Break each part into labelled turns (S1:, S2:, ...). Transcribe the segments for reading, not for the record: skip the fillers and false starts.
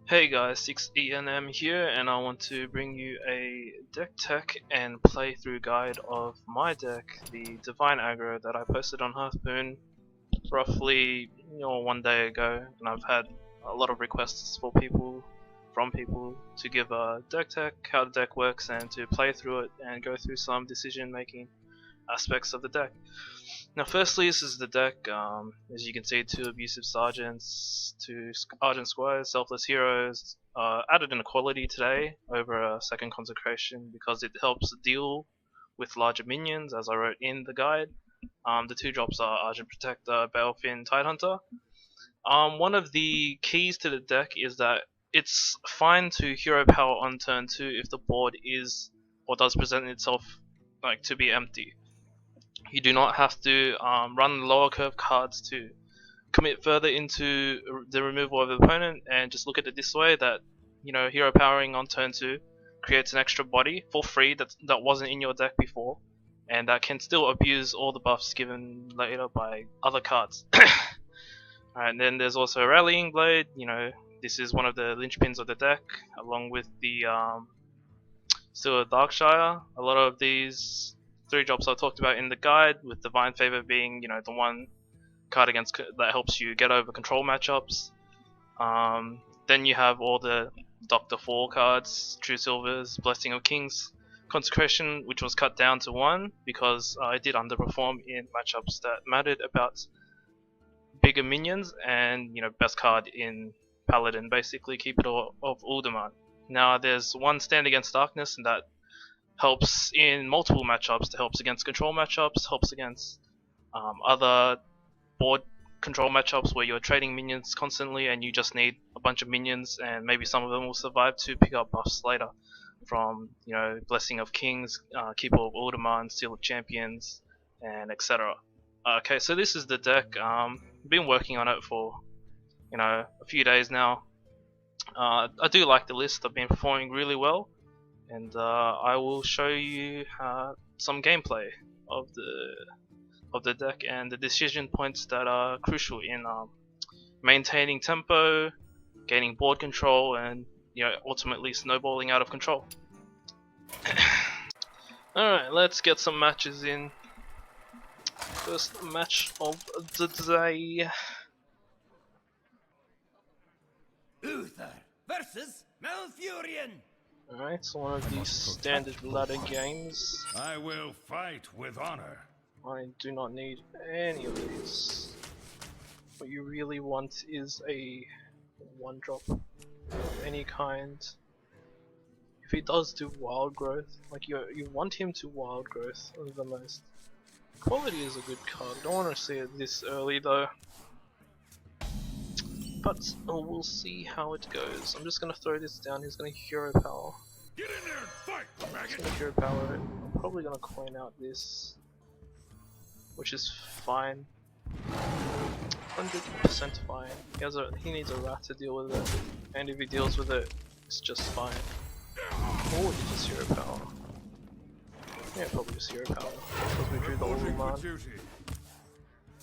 S1: Hey guys, Sixenm here, and I want to bring you a deck tech and playthrough guide of my deck, the Divine Aggro, that I posted on Hearthmoon roughly 1 day ago, and I've had a lot of requests from people to give a deck tech, how the deck works, and to play through it and go through some decision making aspects of the deck. Now, firstly, this is the deck. As you can see, 2 abusive sergeants, 2 argent squires, selfless heroes. Added an equality today over a second consecration because it helps deal with larger minions, as I wrote in the guide. The 2 drops are Argent Protector, Balefin, Tidehunter. One of the keys to the deck is that it's fine to hero power on turn 2 if the board is or does present itself like to be empty. You do not have to run lower curve cards to commit further into the removal of the opponent, and just look at it this way, that hero powering on turn 2 creates an extra body for free that wasn't in your deck before, and that can still abuse all the buffs given later by other cards. Alright, and then there's also a Rallying Blade. This is one of the linchpins of the deck, along with the still Darkshire. A lot of these 3 drops I talked about in the guide, with Divine Favor being, the one card against that helps you get over control matchups. Then you have all the Doctor 4 cards, True Silvers, Blessing of Kings, Consecration, which was cut down to 1 because I did underperform in matchups that mattered about bigger minions, and best card in Paladin, basically keep it all of Uldaman. Now there's one Stand Against Darkness, and that helps in multiple matchups. It helps against control matchups, helps against other board control matchups where you're trading minions constantly and you just need a bunch of minions, and maybe some of them will survive to pick up buffs later from Blessing of Kings, Keeper of Uldaman, Seal of Champions, and etc. Okay, so this is the deck. Been working on it for a few days now. I do like the list. I've been performing really well, and I will show you some gameplay of the deck and the decision points that are crucial in maintaining tempo, gaining board control, and ultimately snowballing out of control. Alright, let's get some matches in. First match of the day.
S2: Uther versus Malfurion.
S1: Alright, so one of these standard ladder games.
S2: I will fight with honor.
S1: I do not need any of these. What you really want is a 1-drop of any kind. If he does do Wild Growth, like you want him to Wild Growth the most. Quality is a good card. Don't want to see it this early though. But we'll see how it goes. I'm just gonna throw this down. He's gonna Hero Power.
S2: Get in there and fight, maggot.
S1: He's gonna Hero Power it. I'm probably gonna coin out this, which is fine. 100% fine. He needs a rat to deal with it, and if he deals with it, it's just fine. Or he just Hero Power. Yeah, probably just Hero Power, because we drew the Uldaman.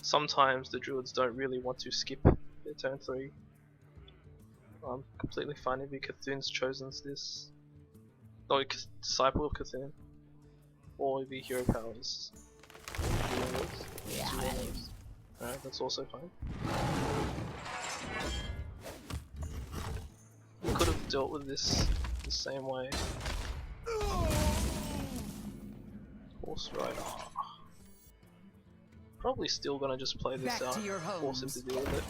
S1: Sometimes the druids don't really want to skip their turn 3. I'm completely fine if Cthulhu's chosen this. No, Disciple of Cthulhu. Or if he Hero Powers. Alright, that's also fine. We could have dealt with this the same way. Horse Rider. Probably still gonna just play this out, force him to deal with it.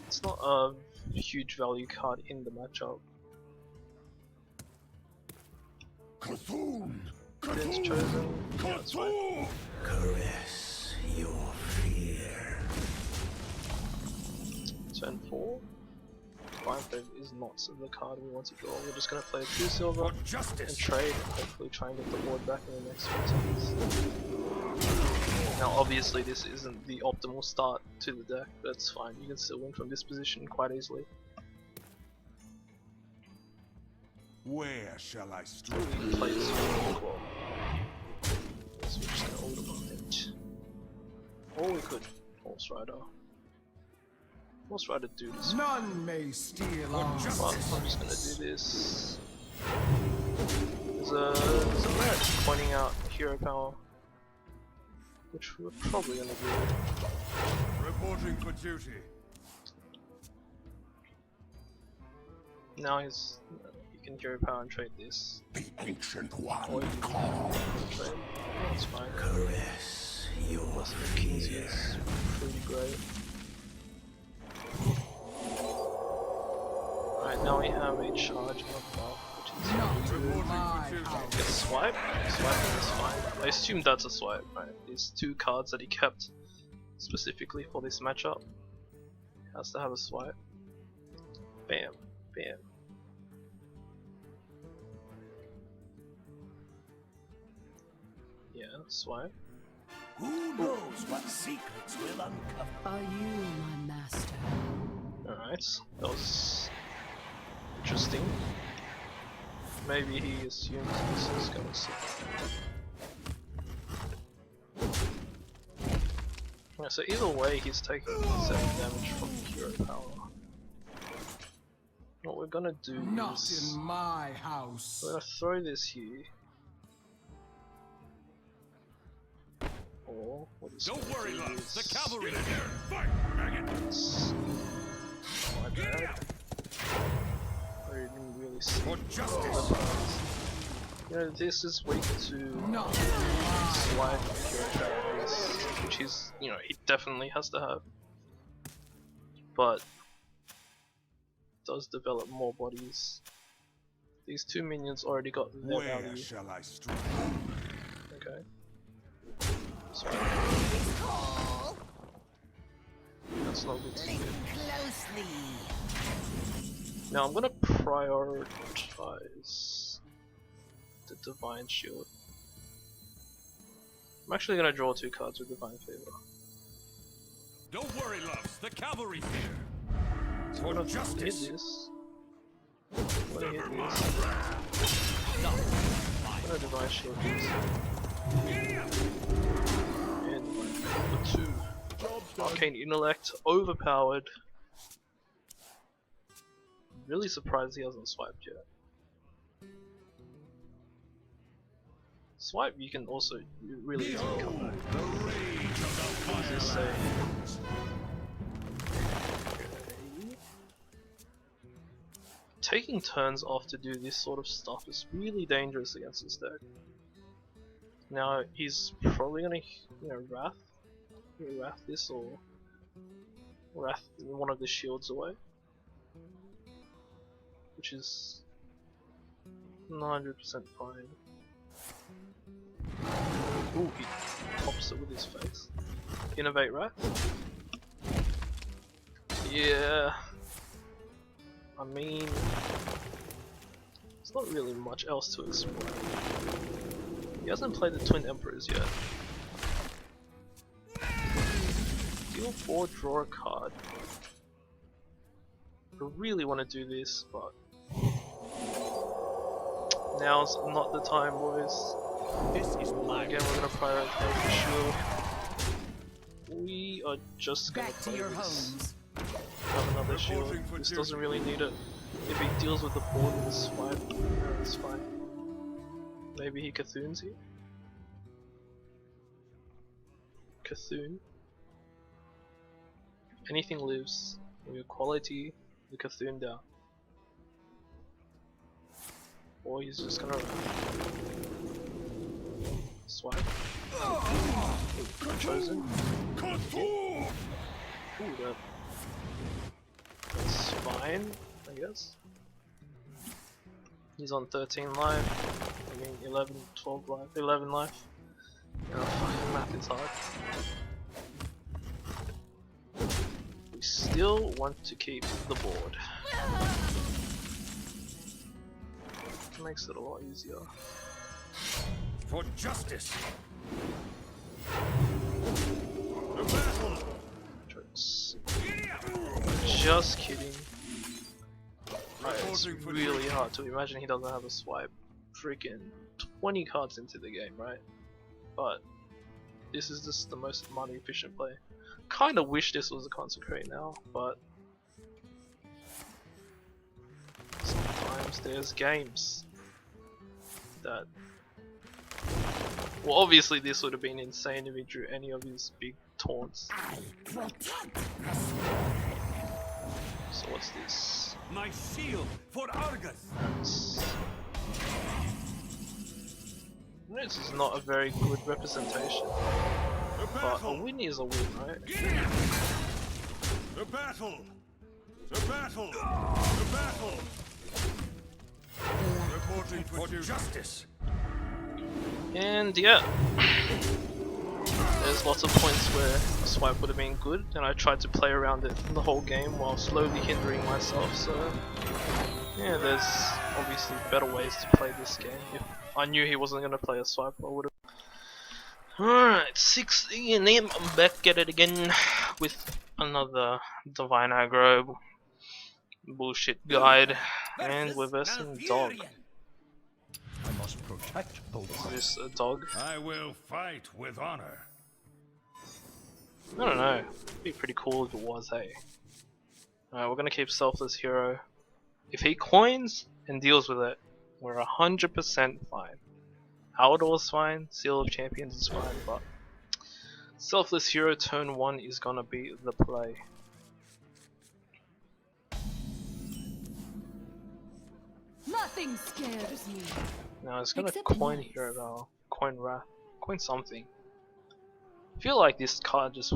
S1: It's not a huge value card in the matchup. It's chosen. Yeah, that's fine.
S2: Caress your fear.
S1: Turn 4. Divine Favor is not the card we want to draw. We're just gonna play 2 silver and trade, and hopefully try and get the board back in the next few turns. Now obviously this isn't the optimal start to the deck, but it's fine. You can still win from this position quite easily.
S2: Where shall I strike?
S1: We can play this well. So we're just gonna Uldaman it. Or we could Horse Rider. Let's try to do this.
S2: None may steal our
S1: But I'm just gonna do this. There's a merit pointing out hero power, which we're probably gonna do.
S2: Reporting for duty.
S1: Now he's he can hero power and trade this.
S2: The ancient
S1: Or
S2: one
S1: you can
S2: calls.
S1: trade. That's fine.
S2: Caress your
S1: Plus the King's is pretty great. Alright, now we have a charge of buff, which is
S2: Not in my house.
S1: get swipe. Swiping is fine. I assume that's a swipe, right? These two cards that he kept specifically for this matchup has to have a swipe. Bam, bam. Yeah, swipe.
S2: Who knows what secrets will uncover?
S3: Are you my master?
S1: Alright, that was interesting. Maybe he assumes this is gonna survive. Yeah, so either way he's taking 7 damage from hero power. What we're gonna do
S2: Not
S1: is
S2: in my house.
S1: we're gonna throw this here. Or what is
S2: Don't
S1: gonna
S2: worry,
S1: do
S2: love.
S1: is
S2: The cavalry is there. Fight, maggot.
S1: my bad. I didn't really see.
S2: For justice.
S1: You know, this is weak to
S2: Not
S1: swipe hero power, which is, you know, he definitely has to have. But does develop more bodies. These two minions already got their
S2: Where
S1: value.
S2: shall I strike?
S1: Okay. So, that's not good to do.
S3: Closely.
S1: Now I'm gonna prioritize the Divine Shield. I'm actually gonna draw 2 cards with Divine Favor.
S2: Don't worry, loves. The cavalry's here.
S1: So I'm gonna hit
S2: justice.
S1: this. I'm gonna hit this. I'm gonna Divine Shield this. And number 2. Arcane Intellect, overpowered. Really surprised he hasn't swiped yet. Swipe, you can also really easily come back. What does this say? Okay. Taking turns off to do this sort of stuff is really dangerous against this deck. Now he's probably gonna, you know, Wrath this or Wrath one of the shields away, which is 100% fine. Ooh, he pops it with his face. Innovate Wrath? Yeah. I mean, there's not really much else to explore. He hasn't played the Twin Emperors yet. Deal 4, draw a card. I really want to do this, but now's not the time, boys.
S2: This is my
S1: Again, we're gonna prioritize the shield. We are just gonna
S3: Back to
S1: play
S3: your
S1: this.
S3: homes.
S1: Have another shield.
S2: Reporting for
S1: This
S2: duty.
S1: doesn't really need it. If he deals with the board with a swipe, it's fine. Maybe he Cthunes here. Cthulhu. Anything lives. We have quality, the Cthulhu down. Or he's just gonna swipe. Chosen. Ooh, that's fine, I guess. He's on 13 life. I mean 11, 12 life, 11 life. You know, fucking math is hard. We still want to keep the board. Makes it a lot easier.
S2: For justice. The battle.
S1: Jokes. Just kidding. Right, it's
S2: Reporting for
S1: really
S2: duty.
S1: hard to imagine he doesn't have a swipe. Freaking 20 cards into the game, right? But this is just the most money efficient play. Kinda wish this was a Consecrate now, but there's games that... Well, obviously this would have been insane if he drew any of his big taunts. So what's this?
S2: My shield for Argus.
S1: This is not a very good representation. But a win is a win, right?
S2: The battle! The battle! The battle! Reporting for justice.
S1: And yeah, there's lots of points where a swipe would have been good, and I tried to play around it the whole game while slowly hindering myself. So yeah, there's obviously better ways to play this game. If I knew he wasn't going to play a swipe, I would have. Alright, Sixenm, I'm back at it again with another Divine Aggro bullshit guide, and we're versing Dog.
S2: I must protect the
S1: Is this a dog?
S2: I will fight with honor.
S1: I don't know. It'd be pretty cool if it was, hey. Alright, we're gonna keep Selfless Hero. If he coins and deals with it, we're 100% fine. Haldor's fine, Seal of Champions is fine, but Selfless Hero turn 1 is gonna be the play.
S3: Nothing scares me.
S1: Now it's gonna
S3: Except
S1: coin
S3: mice.
S1: Hero though, coin Wrath, coin something. I feel like this card just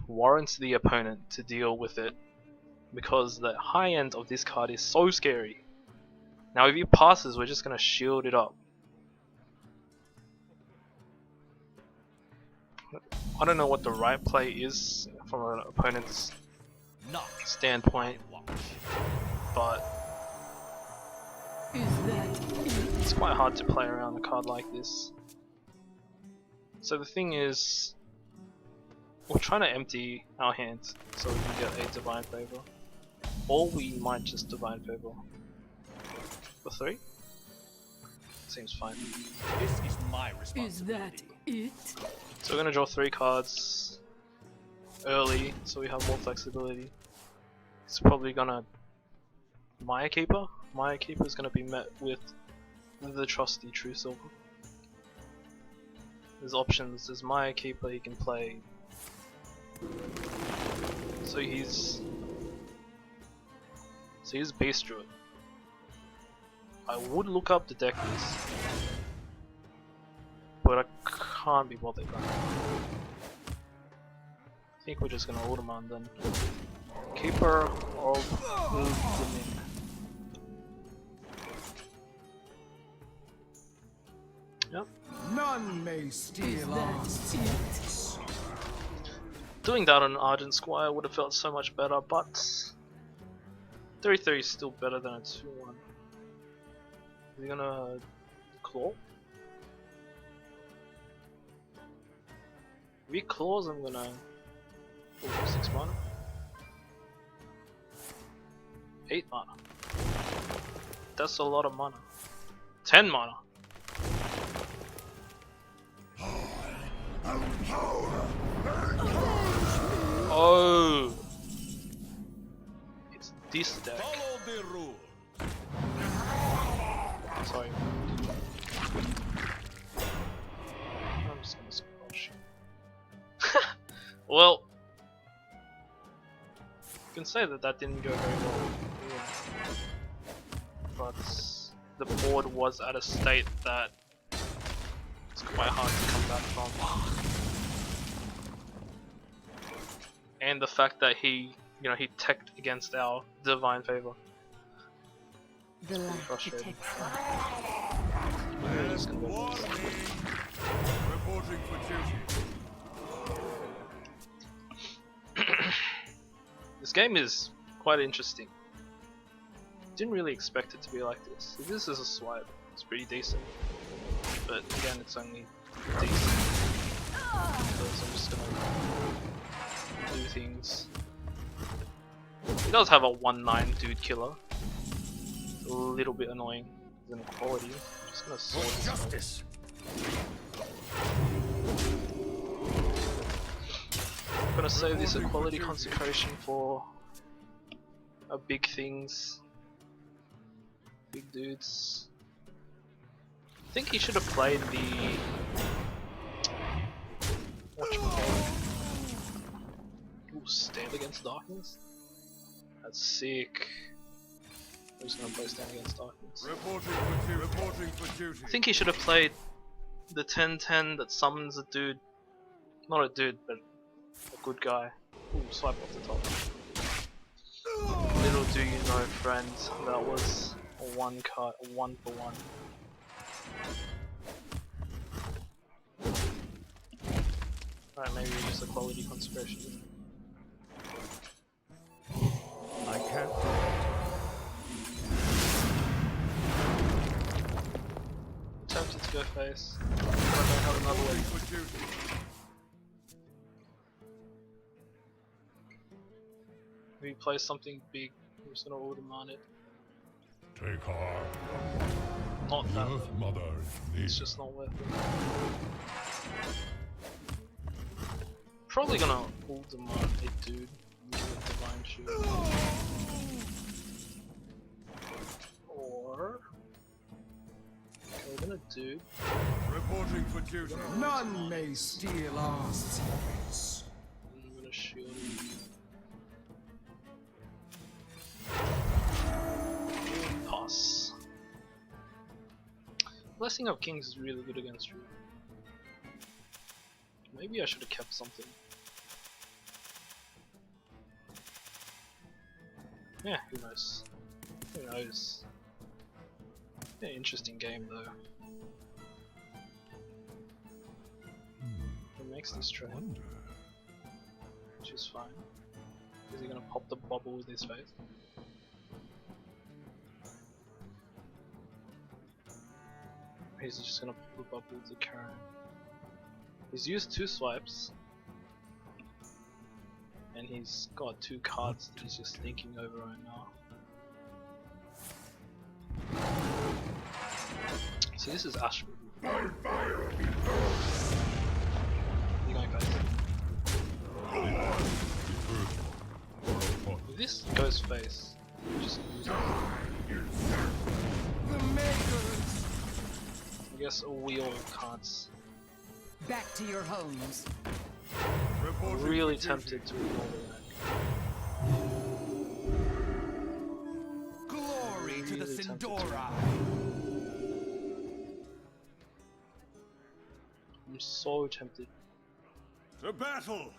S1: warrants the opponent to deal with it, because the high end of this card is so scary. Now if he passes, we're just gonna shield it up. I don't know what the right play is from an opponent's standpoint, but
S3: Is that it?
S1: it's quite hard to play around a card like this. So the thing is, we're trying to empty our hands so we can get a Divine Favor, or we might just Divine Favor for 3. Seems fine.
S2: This is my
S3: Is that it?
S1: So we're gonna draw 3 cards early, so we have more flexibility. It's probably gonna Maya Keeper. Maya Keeper is gonna be met with the trusty True Silver. There's options. There's Maya Keeper. He can play. So he's Beast Druid. I would look up the deck list, but I can't be bothered right now. I think we're just gonna Audemars then. Keeper of Ultimate. Yep.
S4: None may
S3: Is
S4: steal our
S3: that it?
S1: Doing that on an Argent Squire would have felt so much better, but 3-3 is still better than a 2-1. Is he gonna claw? If he claws, I'm gonna 6 mana. 8 mana. That's a lot of mana. 10 mana. Oh, it's this deck.
S2: Follow the rule.
S1: Sorry. I'm just gonna squash. Well, you can say that didn't go very well. Yeah. But the board was at a state that it's quite hard to come back from. And the fact that he teched against our Divine Favor.
S3: The light
S1: Frustrating.
S3: protects me.
S1: We're just gonna go for this.
S2: Reporting for duty.
S1: This game is quite interesting. Didn't really expect it to be like this. If this is a swipe, it's pretty decent. But again, it's only decent. Because I'm just gonna do things. He does have a 1/9 dude killer. It's a little bit annoying as an equality. I'm just gonna sword this guy.
S2: Justice.
S1: I'm gonna save this equality consecration for big things. big dudes. I think he should have played the Ooh, Stand Against Darkness? That's sick. I'm just gonna play Stand Against Darkness.
S2: Reporting for duty.
S1: I think he should have played the 10-10 that summons a dude. Not a dude, but a good guy. Ooh, swipe off the top. Little do you know, friends, that was a one for one. Alright, maybe just a quality conscription.
S2: I can't.
S1: Tempted to go face. I don't have another way.
S2: For duty.
S1: Maybe play something big. I'm just gonna Audemars it.
S2: Take heart.
S1: Not
S2: The
S1: that.
S2: Earth Mother
S1: It's
S2: needs.
S1: just not worth it. Probably gonna Audemars it, dude. With Divine Shield. Or okay, we're gonna do.
S2: Reporting for duty.
S4: None may steal our secrets.
S1: I'm gonna shield him. Pass. Blessing of Kings is really good against you. Maybe I should have kept something. Yeah, who knows? Who knows? Yeah, interesting game though. He makes this trade,
S2: Wonder.
S1: which is fine. Is he gonna pop the bubble with his face? Or he's just gonna pop the bubble with the current. He's used 2 swipes. And he's got 2 cards that he's just thinking over right now. So this is Ashford. You going face? If this goes face, just lose it.
S4: The makers.
S1: I guess we all can't.
S3: Back to your homes.
S2: Reporting
S1: Really
S2: for duty.
S1: tempted to ignore that.
S4: Glory to the
S1: Really tempted to.
S4: Sindora.
S1: I'm so tempted.
S2: To battle.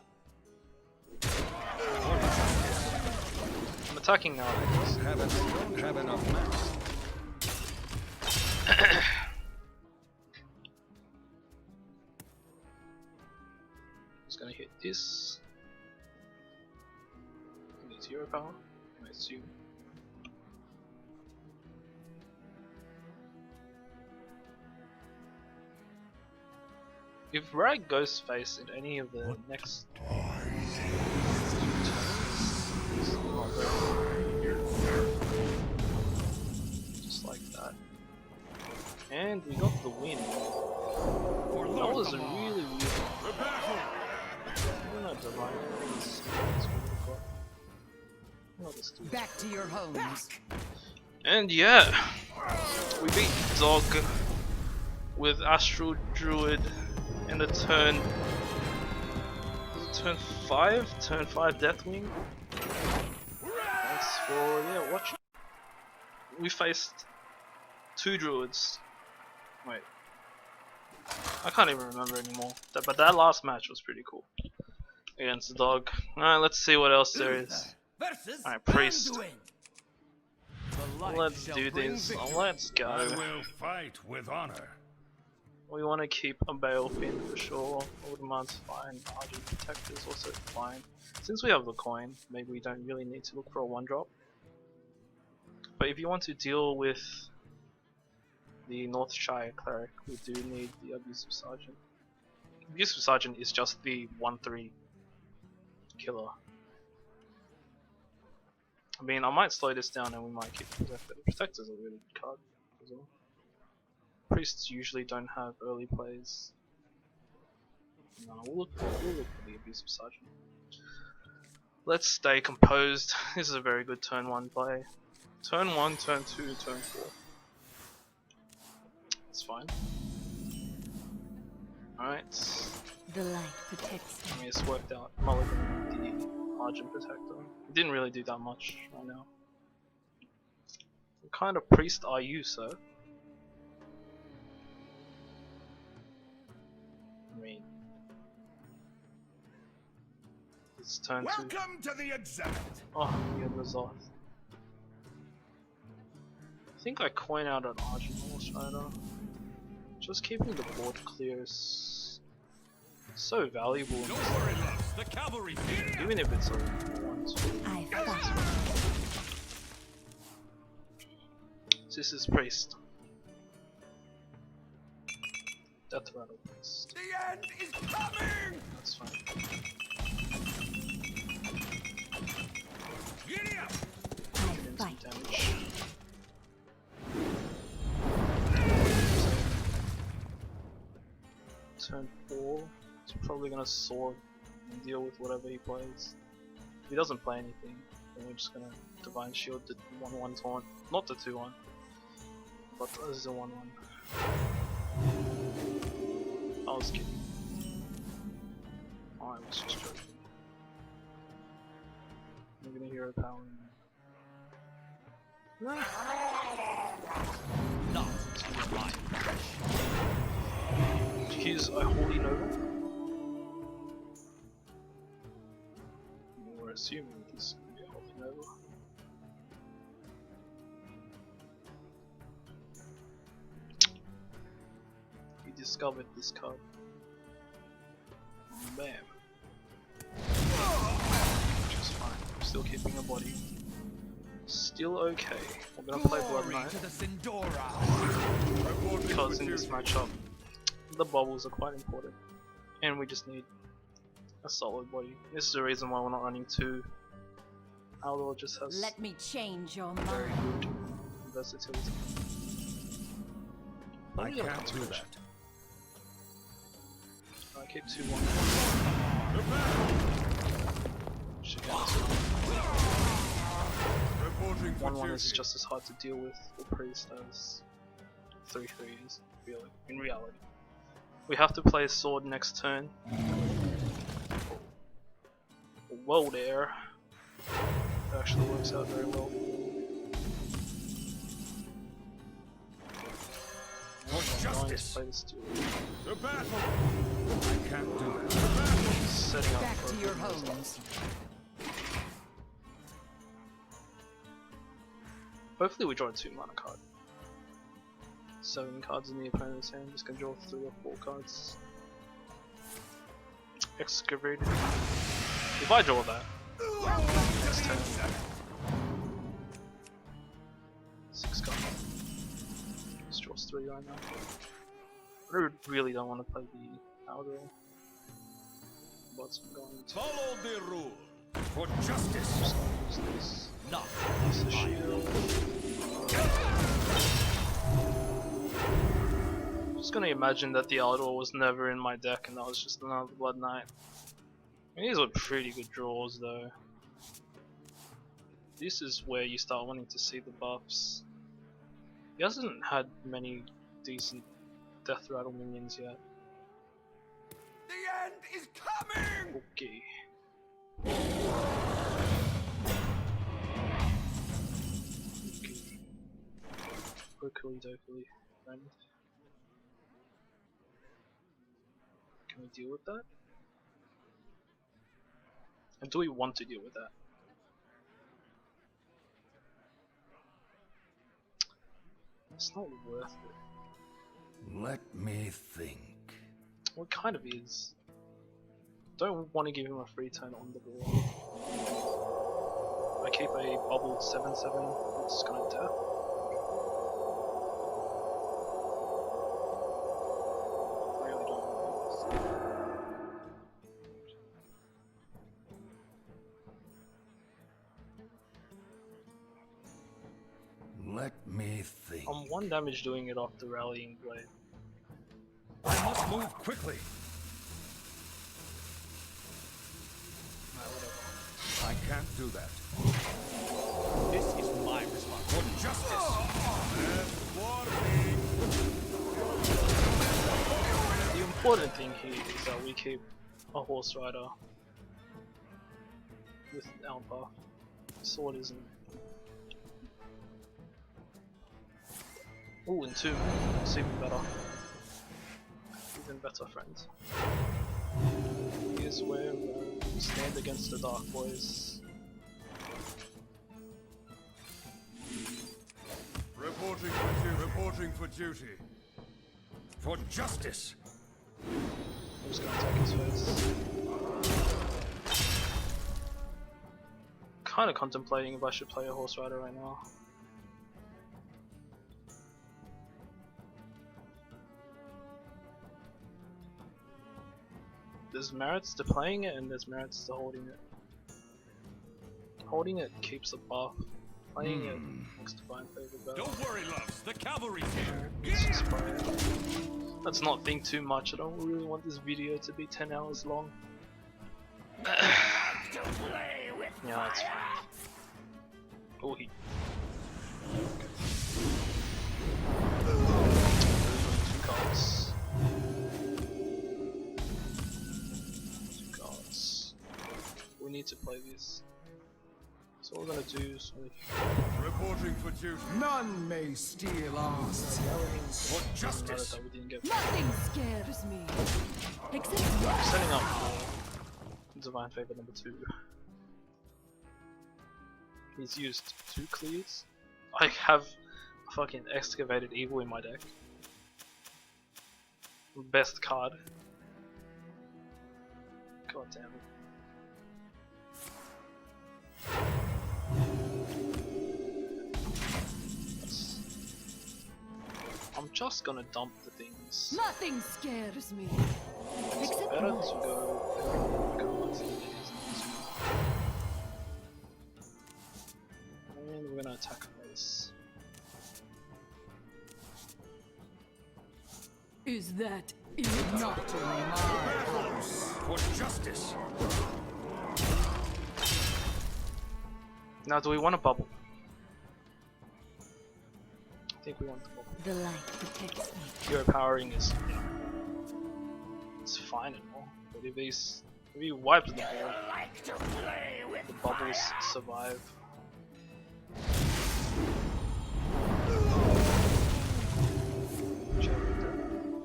S1: I'm attacking now.
S4: Don't have enough mass.
S1: Just gonna hit this. I need 0 power, I assume. If Rag goes face in any of the next 2 turns, it's not very just like that. And we got the win. That was a really weird one.
S2: To battle.
S1: We're not divine. It's really good. Not this dude.
S3: Back to your homes.
S1: And yeah, we beat Zog with Astral Druid in the turn 5 Deathwing. Thanks for watching. We faced 2 druids. Wait, I can't even remember anymore. But that last match was pretty cool against the dog. Alright, let's see what else there is. Alright, priest. Let's do this. Let's
S2: I
S1: go.
S2: will fight with honor.
S1: We want to keep a Balefin for sure. Audemars fine. Argent Protector is also fine. Since we have the coin, maybe we don't really need to look for a 1-drop. But if you want to deal with the Northshire Cleric, we do need the Abusive Sergeant. Abusive Sergeant is just the 1-3 killer. I mean, I might slow this down and we might keep Protector. Protector's a really good card as well. Priests usually don't have early plays. No, we'll look for the Abusive Sergeant. Let's stay composed. This is a very good turn 1 play. Turn 1, turn 2, turn 4. It's fine. Alright.
S5: The light protects
S1: I
S5: me.
S1: mean, it's worked out. Mulligan the Argent Protector. It didn't really do that much right now. What kind of priest are you, sir? I mean, it's turn to.
S2: Welcome to the exam.
S1: Oh, the Resolve. I think I coin out an Argent Horse Rider. Just keeping the board clear is so valuable.
S2: Don't worry, loves. The cavalry here.
S1: Even if it's a 1-2.
S5: I fight.
S1: This is Priest. Death Rattle Priest.
S2: The end is coming.
S1: That's fine.
S2: Giddy up.
S5: I
S1: Get in some
S5: fight.
S1: damage. Turn 4. He's probably gonna sword and deal with whatever he plays. If he doesn't play anything, then we're just gonna Divine Shield the 1-1 taunt. Not the 2-1. But this is a 1-1. I was kidding. I was just joking. I'm gonna hero power in there.
S2: Not to my
S1: He's a Holy Nova. We're assuming he's gonna be a Holy Nova. He discovered this card. Bam. Which is fine. I'm still keeping a body. Still okay. I'm gonna play Blood
S2: glory
S1: Knight
S2: to the Sindora.
S1: because in this matchup the bubbles are quite important. And we just need a solid body. This is the reason why we're not running 2. Outlaw just has
S5: Let me change your
S1: very
S5: mind.
S1: good versatility.
S2: I
S1: Probably a
S2: can't do
S1: concentration.
S2: that.
S1: I keep 2-1. Should get this
S2: Reporting for
S1: 1-1 is
S2: duty.
S1: just as hard to deal with for Priest as 3-3 is, really, in reality. We have to play a sword next turn. Whoa there. That actually works out very well.
S2: For justice.
S1: Play this duel.
S2: The battle. I can't do that. The battle.
S1: Setting up
S3: Back
S1: for
S3: to
S1: a
S3: your
S1: good result.
S3: homes.
S1: Hopefully we draw a 2 mana card. 7 cards in the opponent's hand, just can draw 3 or 4 cards. Excavated. If I draw that, next turn. 6 cards. Just draws 3 right now. I really don't want to play the Aggro. But I'm going to
S2: Follow the rule. For justice.
S1: just use this.
S2: Not
S1: Use the shield. Just gonna imagine that the Eldor was never in my deck and that was just another Blood Knight. I mean, these were pretty good draws though. This is where you start wanting to see the buffs. He hasn't had many decent Death Rattle minions yet.
S2: The end is coming.
S1: Okay. Okily dokily, friend. Can we deal with that? And do we want to deal with that? It's not worth it.
S2: Let me think.
S1: Well, it kind of is. Don't want to give him a free turn on the board. I keep a bubbled 7/7. It's gonna tap. Really don't want this.
S2: Let me think.
S1: I'm 1 damage doing it off the Rallying Blade.
S2: I must move quickly.
S1: Whatever.
S2: I can't do that. This is my responsibility. For justice. And warning.
S1: important thing here is that we keep a horse rider with Alpha. Sword isn't. Ooh, and 2. It's even better. Even better, friends. Here's where we stand against the Dark Boys.
S2: Reporting for duty. For justice.
S1: I'm just gonna attack his face. Kinda contemplating if I should play a horse rider right now. There's merits to playing it and there's merits to holding it. Holding it keeps a buff. Playing it makes Divine Favor better.
S2: Don't worry, loves. The cavalry's here.
S1: Let's just play it. Let's not think too much. I don't really want this video to be 10 hours long. Yeah, that's fine. Oh, he. Okay. 2 cards. 2 cards. We need to play this. So what we're gonna do is
S2: Reporting for duty.
S4: None may steal our secrets.
S2: For justice.
S1: that we didn't get.
S5: Nothing scares me. Except
S1: Setting up for Divine Favor number 2. He's used 2 clears. I have fucking Excavated Evil in my deck. Best card. God damn it. I'm just gonna dump the things.
S5: nothing scares me.
S1: It's
S5: Except
S1: better to
S5: mice.
S1: go cards than it is. And we're gonna attack face.
S5: Is that
S4: Not in my house.
S2: For justice.
S1: Now, do we want a bubble? I think we want the bubble.
S5: the light protects me?
S1: Hero powering is, you know, it's fine and all, but if he wipes the ball, the bubbles survive.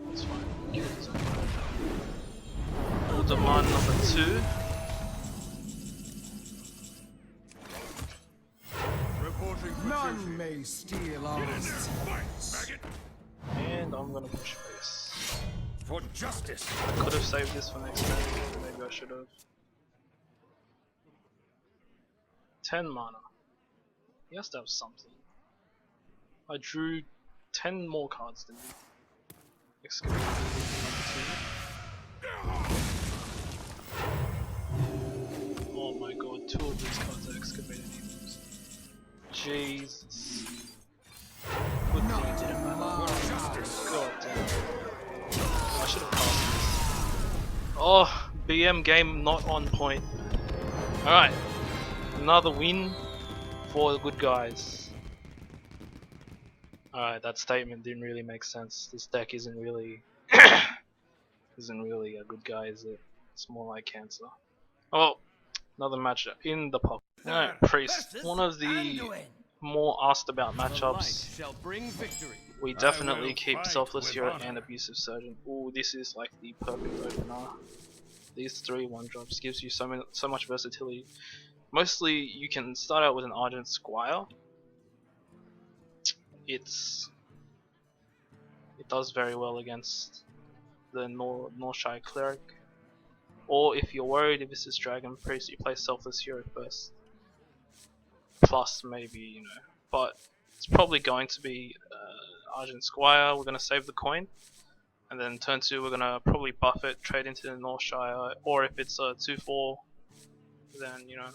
S1: That's fine. We'll demand number 2.
S2: Reporting for
S4: None
S2: duty.
S4: may steal our secrets.
S1: And I'm gonna push face.
S2: For justice.
S1: I could have saved this for next turn, maybe I should have. 10 mana. He has to have something. I drew 10 more cards than you. Excavated number 2. Oh my god, 2 of these cards are excavated evils. Jesus. Good thing it didn't matter.
S2: For justice.
S1: God damn. I should have passed this. Oh, BM game not on point. Alright. Another win for the good guys. Alright, that statement didn't really make sense. This deck isn't really isn't really a good guy, is it? It's more like cancer. Oh, another matchup in the pop. Alright, Priest. One of the more asked about matchups.
S2: Shall bring victory.
S1: We definitely keep Selfless Hero and Abusive Surgeon. Ooh, this is like the perfect opener. These 3 1-drops gives you so much versatility. Mostly, you can start out with an Argent Squire. It does very well against the Northshire Cleric. Or if you're worried if this is Dragon Priest, you play Selfless Hero first. Plus maybe, you know, but it's probably going to be Argent Squire. We're going to save the coin, and then turn 2 we're going to probably buff it, trade into the Northshire, or if it's a 2-4, then, you know,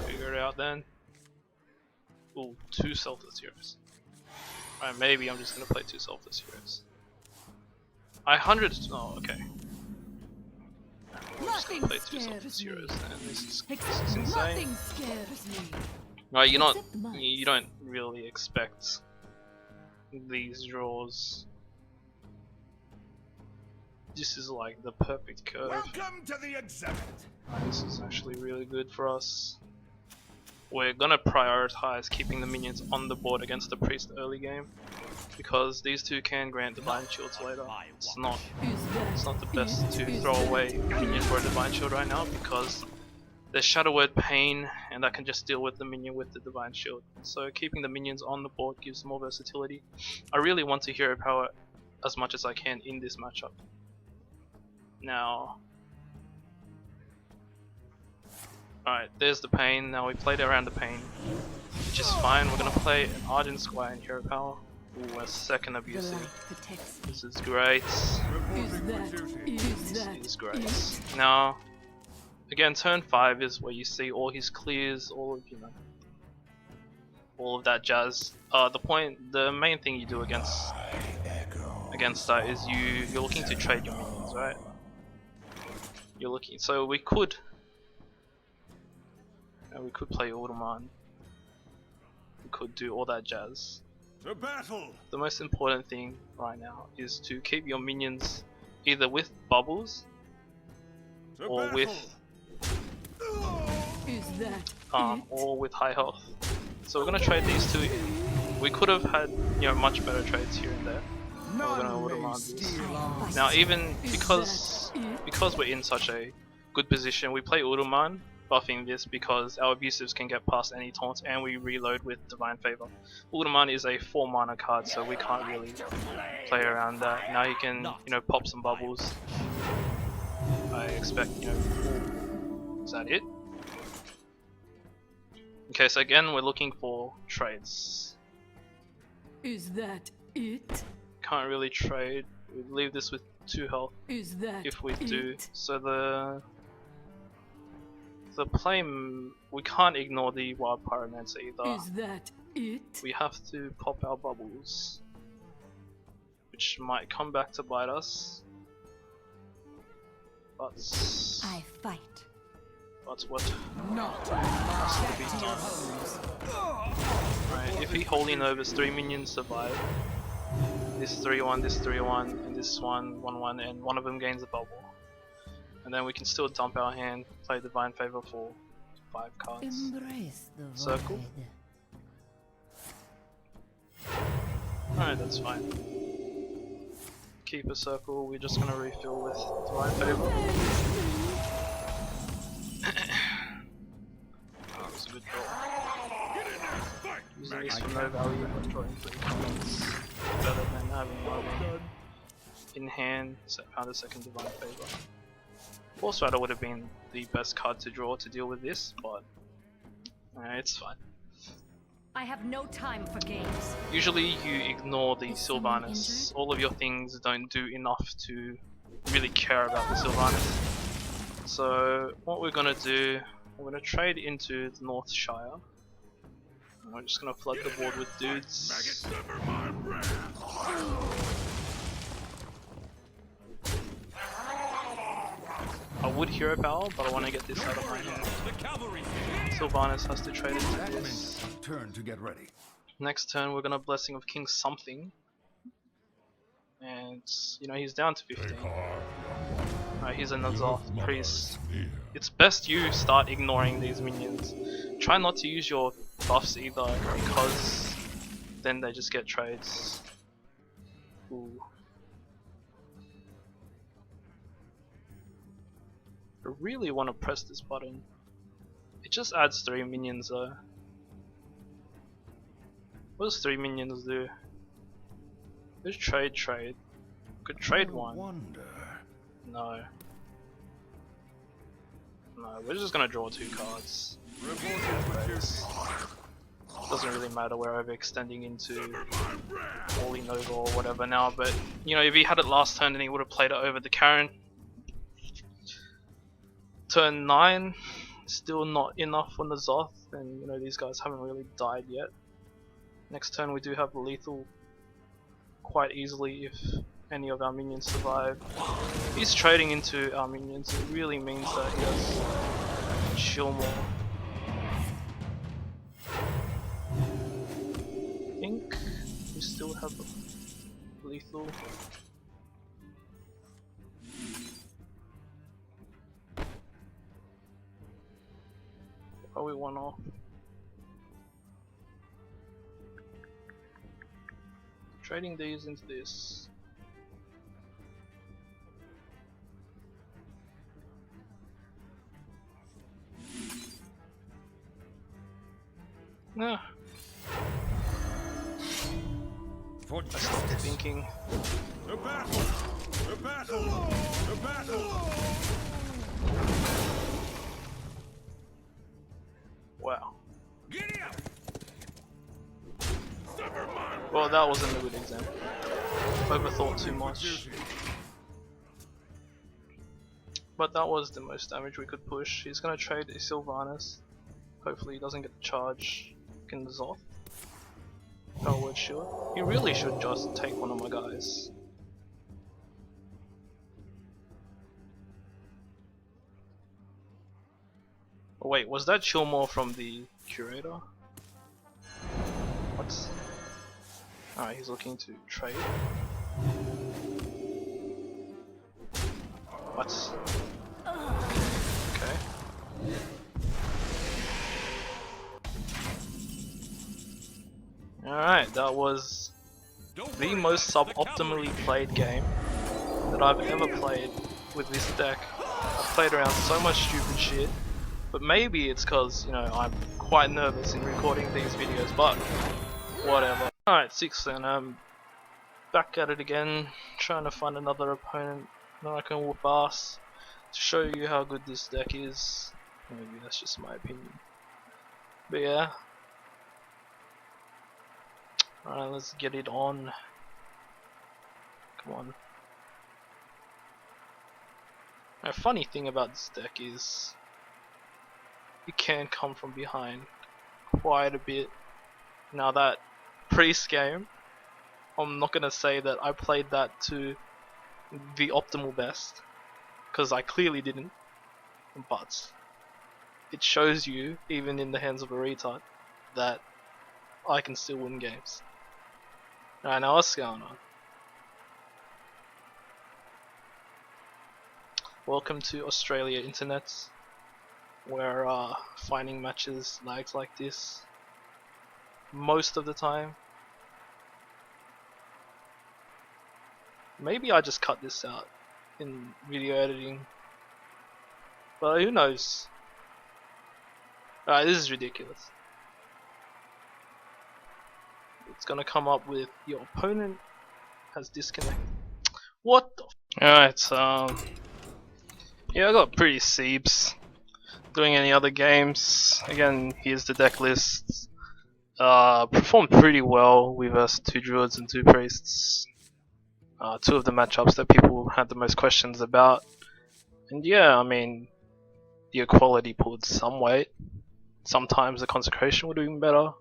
S1: figure it out then. Ooh, 2 Selfless Heroes. Alright, maybe I'm just going to play 2 Selfless Heroes. I 100. Oh, okay. We're just going to play 2 Selfless Heroes then. This is
S5: Except
S1: insane.
S5: nothing scares me.
S1: Right, you're not.
S5: Except mice.
S1: You don't really expect these draws. This is like the perfect curve.
S2: Welcome to the exhibit.
S1: This is actually really good for us. We're gonna prioritize keeping the minions on the board against the priest early game, because these two can grant divine shields later. It's not the best to throw away minion for a divine shield right now, because there's Shadow Word Pain, and that can just deal with the minion with the divine shield. So keeping the minions on the board gives more versatility. I really want to hero power as much as I can in this matchup. Now, alright, there's the Pain. Now we played around the Pain, which is fine. We're gonna play an Argent Squire and hero power. Ooh, a second
S5: The
S1: abusive.
S5: light protects me.
S1: This is great. This is great. Now, again, turn 5 is where you see all his clears, all of all of that jazz. The main thing you do against that is you're looking to trade your minions, right? You're looking. So we could play Automon. We could do all that jazz.
S2: To battle.
S1: The most important thing right now is to keep your minions either with bubbles
S2: To
S1: or
S2: battle.
S1: with
S5: Is that
S1: or with high health. So we're gonna trade these two. We could have had much better trades here and there. We're gonna
S4: None may
S1: Automon these.
S4: steal our
S1: Now even
S5: Is
S1: because we're in such a good position, we play Automon, buffing this because our abusives can get past any taunts, and we reload with Divine Favor. Automon is a 4 mana card, so we can't really play around that. Now you can pop some bubbles. I expect is that it? Okay, so again we're looking for trades.
S5: Is that it?
S1: Can't really trade. We leave this with 2 health
S5: Is that
S1: if we
S5: it?
S1: do. So the play, we can't ignore the Wild Pyromancer either.
S5: Is that it?
S1: We have to pop our bubbles, which might come back to bite us. But
S5: I fight.
S1: what
S4: not
S1: has to be done? Right, if he Holy Nova's 3 minions survive, this 3-1, this 3-1, and this 1-1, and one of them gains a bubble. And then we can still dump our hand, play Divine Favor for 5 cards.
S5: Embrace the
S1: Circle.
S5: void.
S1: Alright, that's fine. Keep a circle, we're just gonna refill with Divine Favor. That was a good draw. Using this for no value, but drawing 3 cards. Better than having one in hand, so found a second Divine Favor. Force Rider would have been the best card to draw to deal with this, but it's fine.
S5: I have no time for games.
S1: Usually you ignore the
S5: Is someone
S1: Sylvanas.
S5: injured?
S1: All of your things don't do enough to really care about the Sylvanas. So what we're gonna do, we're gonna trade into the North Shire. And we're just gonna flood the board with dudes. I would hero power, but I want to get this out of my hand.
S2: The cavalry.
S1: Sylvanas has to trade into
S4: That
S1: this.
S4: means turn to get ready.
S1: Next turn we're gonna Blessing of King something. And he's down to 15. Alright, he's a Nazoth priest. It's best you start ignoring these minions. Try not to use your buffs either, because then they just get trades. Ooh. I really want to press this button. It just adds 3 minions though. What does 3 minions do? There's trade. Could trade one.
S4: Wonder.
S1: No. No, we're just gonna draw 2 cards. Doesn't really matter, we're overextending into Holy Nova or whatever now, but if he had it last turn then he would have played it over the Karen. Turn 9, still not enough on the Zoth, and these guys haven't really died yet. Next turn we do have lethal quite easily if any of our minions survive. If he's trading into our minions, it really means that he has chill more. I think we still have lethal. we one off. Trading these into this. Nah.
S2: For
S1: I stopped
S2: justice.
S1: thinking.
S2: The battle! The battle! The battle!
S1: Wow.
S2: Giddy up!
S1: Well, that wasn't a good example. Overthought too much. But that was the most damage we could push. He's gonna trade a Sylvanas. Hopefully he doesn't get the charge. Can Zoth. Powerword Shield. He really should just take one of my guys. Oh, wait, was that Chillmore from the Curator? What? Alright, he's looking to trade. What? Okay. Alright, that was the most suboptimally played game that I've ever played with this deck. I've played around so much stupid shit, but maybe it's cause, you know, I'm quite nervous in recording these videos, but whatever. Alright, Sixenm, I'm back at it again, trying to find another opponent that I can whoop ass to show you how good this deck is. Maybe that's just my opinion. But yeah. Alright, let's get it on. Come on. A funny thing about this deck is you can come from behind quite a bit. Now that priest game, I'm not gonna say that I played that to the optimal best, because I clearly didn't, but it shows you, even in the hands of a retard, that I can still win games. Alright, now what's going on? Welcome to Australia internet, where finding matches lags like this most of the time. Maybe I just cut this out in video editing, but who knows. Alright, this is ridiculous. It's gonna come up with your opponent has disconnected. What the Alright, yeah, I got pretty Seebs. Doing any other games, again, here's the deck list. Performed pretty well. We versed 2 druids and 2 priests. 2 of the matchups that people had the most questions about. And yeah, I mean, the equality pulled some weight. Sometimes the consecration would have been better.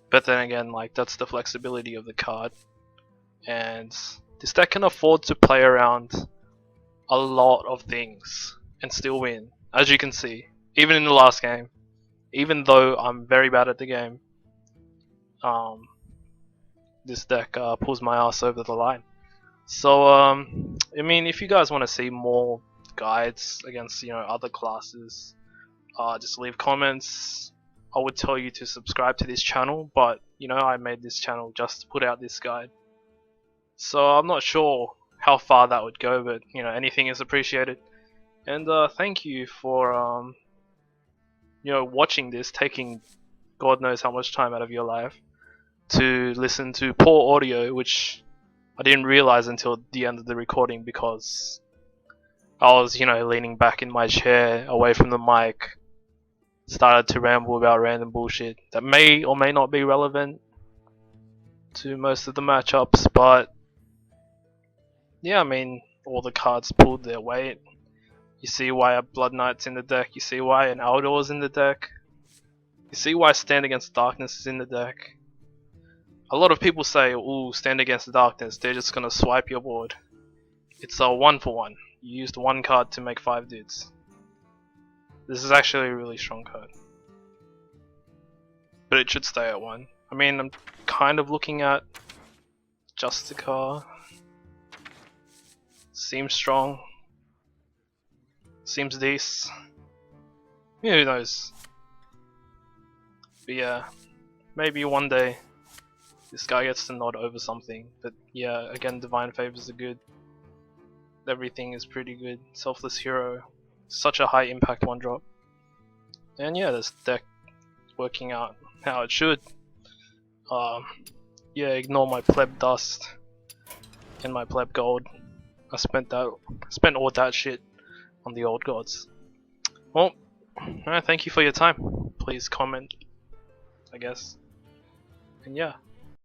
S1: But then again, like, that's the flexibility of the card. And this deck can afford to play around a lot of things and still win, as you can see, even in the last game. Even though I'm very bad at the game, this deck pulls my ass over the line. So I mean, if you guys want to see more guides against, you know, other classes, just leave comments. I would tell you to subscribe to this channel, but you know, I made this channel just to put out this guide. So I'm not sure how far that would go, but you know, anything is appreciated. And thank you for you know, watching this, taking God knows how much time out of your life to listen to poor audio, which I didn't realize until the end of the recording, because I was, you know, leaning back in my chair away from the mic, started to ramble about random bullshit that may or may not be relevant to most of the matchups, but yeah, I mean, all the cards pulled their weight. You see why a Blood Knight's in the deck, you see why an Eldor's in the deck, you see why Stand Against Darkness is in the deck. A lot of people say, ooh, Stand Against the Darkness, they're just gonna swipe your board. It's a 1-for-1. You used 1 card to make 5 dudes. This is actually a really strong card. But it should stay at 1. I mean, I'm kind of looking at Justicar. Seems strong. Seems decent. Yeah, who knows? But yeah, maybe one day this guy gets to nod over something. But yeah, again, divine favors are good. Everything is pretty good. Selfless hero, such a high impact one drop. And yeah, this deck working out how it should. Yeah, ignore my pleb dust and my pleb gold. I spent all that shit on the old gods. Well, thank you for your time. Please comment, I guess. And yeah.